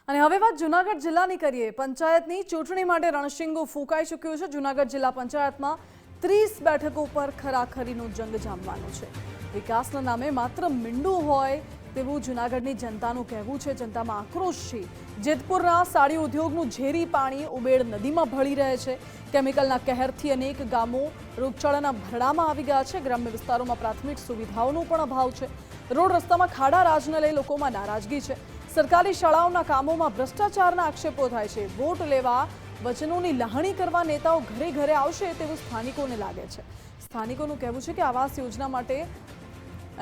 અને હવે વાત જૂનાગઢ જિલ્લાની કરીએ। પંચાયતની ચૂંટણી માટે રણશીંગો ફૂંકાઈ ચૂક્યું છે। જૂનાગઢ જિલ્લા પંચાયતમાં 30 બેઠકો પર ખરાખરીનો જંગ જામવાનો છે। વિકાસના નામે માત્ર મીંડું હોય તેવું જૂનાગઢની જનતાનું કહેવું છે। જનતામાં આક્રોશ છે। જેતપુરના સાડી ઉદ્યોગનું ઝેરી પાણી ઉબેડ નદીમાં ભળી રહે છે। કેમિકલના કહેરથી અનેક ગામો રોગચાળાના ભરડામાં આવી ગયા છે। ગ્રામ્ય વિસ્તારોમાં પ્રાથમિક સુવિધાઓનો પણ અભાવ છે। રોડ રસ્તામાં ખાડા રાજને લઈ લોકોમાં નારાજગી છે। સરકારી શાળાઓના કામોમાં ભ્રષ્ટાચારના આક્ષેપો થાય છે। વોટ લેવા વચનોની લહાણી કરવા નેતાઓ ઘરે ઘરે આવશે તેવું સ્થાનિકોને લાગે છે। સ્થાનિકોનું કહેવું છે કે આવાસ યોજના માટે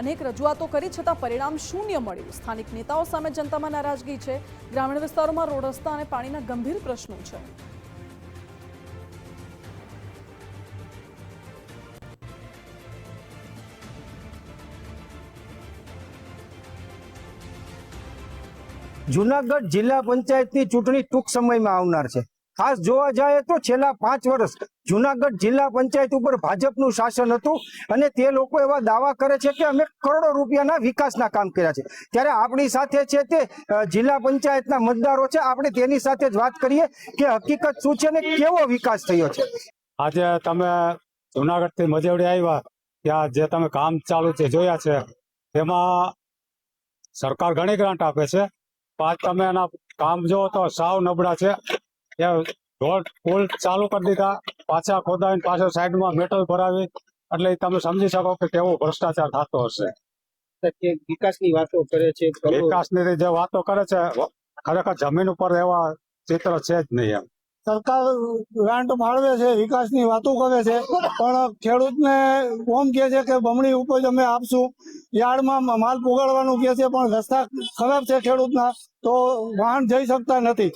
અનેક રજૂઆતો કરી છતાં પરિણામ શૂન્ય મળ્યું। સ્થાનિક નેતાઓ સામે જનતામાં નારાજગી છે। ગ્રામીણ વિસ્તારોમાં રોડ રસ્તા અને પાણીના ગંભીર પ્રશ્નો છે। જૂનાગઢ જિલ્લા પંચાયતની ચૂંટણી ટૂંક સમયમાં આવનાર છે। ખાસ જોવા જાય તો છેલ્લા 5 વર્ષ જૂનાગઢ જિલ્લા પંચાયત ઉપર ભાજપનું શાસન હતું અને તે લોકો એવા દાવા કરે છે કે અમે કરોડો રૂપિયાના વિકાસના કામ કર્યા છે। ત્યારે આપણી સાથે છે તે જિલ્લા પંચાયતના મતદારો છે। આપણે તેની સાથે જ વાત કરીએ કે હકીકત શું છે ને કેવો વિકાસ થયો છે। આજે તમે જૂનાગઢથી મજેવડી આવ્યા ત્યાં જે તમે કામ ચાલુ છે જોયા છે તેમાં સરકાર ઘણી ગ્રાન્ટ આપે છે। પાછ તમે એના કામ જો તો સાવ નબળા છે। રોડ પુલ ચાલુ કરી દીધા, પાછા ખોદાવીને પાછળ સાઈડમાં મેટલ ભરાવી, એટલે તમે સમજી શકો કે કેવો ભ્રષ્ટાચાર થતો હશે। વિકાસની વાતો કરે છે, વિકાસની જે વાતો કરે છે ખરેખર જમીન ઉપર એવા ચિત્ર છે જ નહીં। એમ સરકાર ગ્રાન્ટ ફાળવે છે, વિકાસની વાતો કરે છે, પણ ખેડૂતને કોમ કહે છે કે બમણી ઉપજ અમે આપશું। યાર્ડમાં માલ પુગાડવાનું કહે છે પણ રસ્તા ખરાબ છે ખેડૂતના, તો વાહન જઈ શકતા નથી।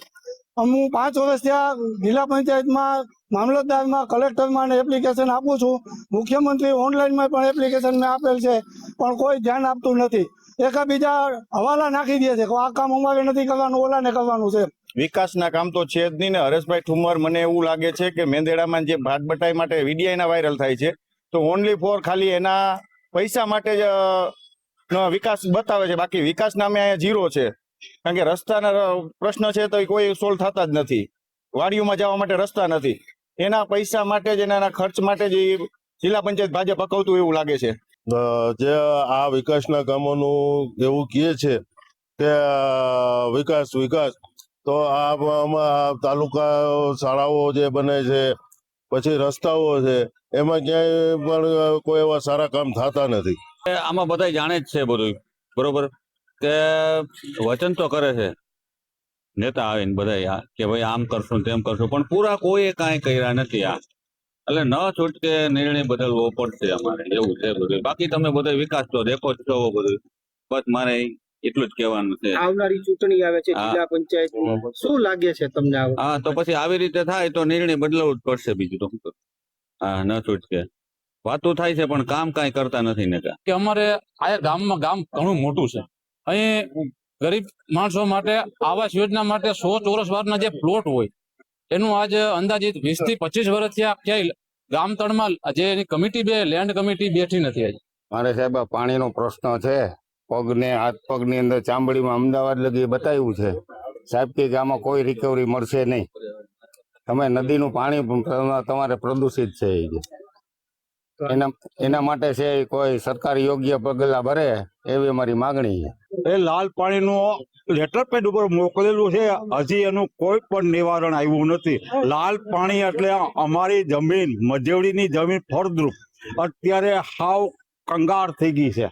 હું 5 વર્ષ ત્યાં જિલ્લા પંચાયતમાં, મામલતદારમાં, કલેક્ટરમાં એપ્લિકેશન આપું છું। મુખ્યમંત્રી ઓનલાઈનમાં પણ એપ્લિકેશન મેં આપેલ છે, પણ કોઈ ધ્યાન આપતું નથી। એકાબીજા હવાલા નાખી દે છે કે આ કામ અમારે નથી કરવાનું, ઓલાને કરવાનું છે। વિકાસના કામ તો છે જ નહીં ને। હરેશભાઈ ઠુમર, મને એવું લાગે છે કે મેંદેડામાં જે ભાત બટાઈ માટે વિડીયો એના વાયરલ થાય છે તો ઓનલી ફોર ખાલી એના પૈસા માટે જ વિકાસ બતાવે છે, બાકી વિકાસ નામે અહીંયા ઝીરો છે। કારણ કે રસ્તાના પ્રશ્ન છે તો કોઈ સોલ્વ થતા જ નથી। વાડીઓમાં જવા માટે રસ્તા નથી, એના પૈસા માટે જ, એના ખર્ચ માટે જ જિલ્લા પંચાયત ભાજપ પકવતું એવું લાગે છે। જે આ વિકાસના કામોનું એવું કહે છે કે વિકાસ તો આમાં તાલુકા શાળાઓ જે બને છે, પછી રસ્તાઓ છે, એમાં ક્યાંય પણ કોઈ એવા સારા કામ થતા નથી। આમાં બધા જાણે જ છે બધું બરોબર કે વચન તો કરે છે નેતા આવીને બધા કે ભાઈ આમ કરશું તેમ કરશું, પણ પૂરા કોઈએ કાંઈ કર્યા નથી। એટલે ન છૂટકે નિર્ણય બદલવો પડશે અમારે, એવું છે બધું। બાકી તમે બધો વિકાસ તો દેખો જ છો બધું, બસ મારે એટલું જ કહેવાનું છે। આવનારી ચૂંટણી આવે છે જિલ્લા પંચાયત, શું લાગે છે તમને? હા, તો પછી આવી રીતે થાય તો નિર્ણય બદલાવવું જ પડશે, બીજું તો શું? હા, ન છૂટકે વાતો થાય છે પણ કામ કાંઈ કરતા નથી ને કે અમારે આ ગામમાં ગામ ઘણું મોટું છે। અહીં ગરીબ માણસો માટે આવાસ યોજના માટે 100 ચોરસ વારના જે પ્લોટ હોય એનું આજ અંદાજિત 20 થી 25 વર્ષથી આ ક્યાંય ગામ તળમાં જે એની કમિટી લેન્ડ કમિટી બેઠી નથી। આજે મારે સાહેબ પાણીનો પ્રશ્ન છે। પગને હાથ પગની અંદર ચામડીમાં અમદાવાદ લગી બતાવ્યું છે સાહેબ કે આમાં કોઈ રિકવરી મળશે નહીં। તમે નદીનું પાણી તમારે પ્રદૂષિત છે, એના માટે છે કોઈ સરકાર યોગ્ય પગલાં ભરે એવી અમારી માગણી છે। એ લાલ પાણીનું લેટર પેડ ઉપર મોકલેલું છે, હજી એનું કોઈ પણ નિવારણ આવ્યું નથી। લાલ પાણી એટલે અમારી જમીન, મજેવડીની જમીન ફળદ્રુપ અત્યારે હાવ કંગાળ થઈ ગઈ છે।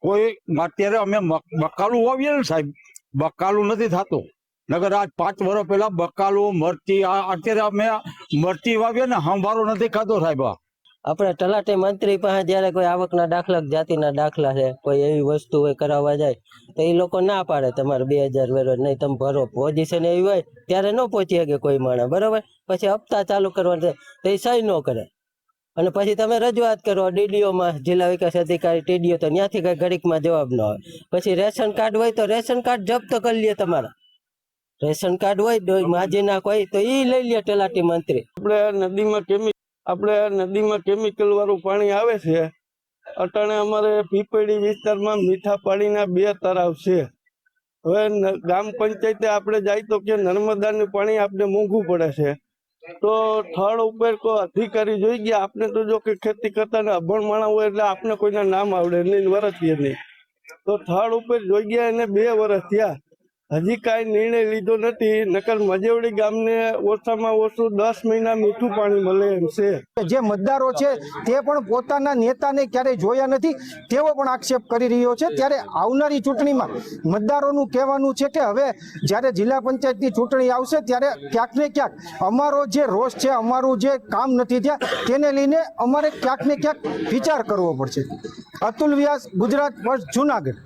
કોઈ અત્યારે અમે બકાલું વાવીએ ને સાહેબ, બકાલું નથી થતું, નગર આજ 5 વર્ષ પહેલા બકાલું, મરચી, અત્યારે અમે મરચી વાવીએ ને હંભારો નથી ખાતો સાહેબ। આપણે તલાટી મંત્રી પાસે જયારે કોઈ આવકના દાખલા, જાતિના દાખલા છે, કોઈ એવી વસ્તુ હોય કરાવવા જાય તો એ લોકો ના પાડે, તમારે 2000 વેરો નહીં, તમે ભરો। પોઝિશન એવી હોય ત્યારે ન પહોંચી શકે કોઈ માણસ, બરોબર? પછી હપ્તા ચાલુ કરવાના તો એ સહી ન કરે, અને પછી તમે રજૂઆત કરો ડીડીઓમાં, જિલ્લા વિકાસ અધિકારી ટીડીઓ, તો ત્યાંથી કઈ ઘડીકમાં જવાબ ન હોય। પછી રેશન કાર્ડ હોય તો રેશન કાર્ડ જપ્ત કરી લે તમારા। રેશન કાર્ડ હોય માજીના કોઈ તો એ લઈ લે તલાટી મંત્રી। આપણે નદીમાં કેમિકલ વાળું પાણી આવે છે। અટાણે અમારે પીપળી વિસ્તારમાં મીઠા પાણીના 2 તળાવ છે, હવે ગ્રામ પંચાયતે આપણે જાય તો કે નર્મદાનું પાણી આપણે મોંઘું પડે છે, તો થડ ઉપર કોઈ અધિકારી જોઈ ગયા. આપણે તો જો કે ખેતી કરતા ને અભણ માણસ હોય એટલે આપણે કોઈના નામ આવડે નહીં, વરસીએ નહીં. તો થડ ઉપર જોઈ ગયા એને 2 વર્ષ થયા, હજી કાંઈ નિર્ણય લીધો નથી. નકર મજેવડી ગામને ઓછામાં ઓછું 10 મહિના મીઠું પાણી મળે એમ છે. જે મતદારો છે તે પણ પોતાના નેતાને ક્યારેય જોયા નથી તેવો પણ આક્ષેપ કરી રહ્યો છે. ત્યારે આવનારી ચૂંટણીમાં મતદારોનું કહેવાનું છે કે હવે જ્યારે જિલ્લા પંચાયતની ચૂંટણી આવશે ત્યારે ક્યાંક ને ક્યાંક અમારો જે રોષ છે, અમારું જે કામ નથી થયા તેને લઈને અમારે ક્યાંક ને ક્યાંક વિચાર કરવો પડશે. અતુલ વ્યાસ, ગુજરાત ફર્સ્ટ, જુનાગઢ.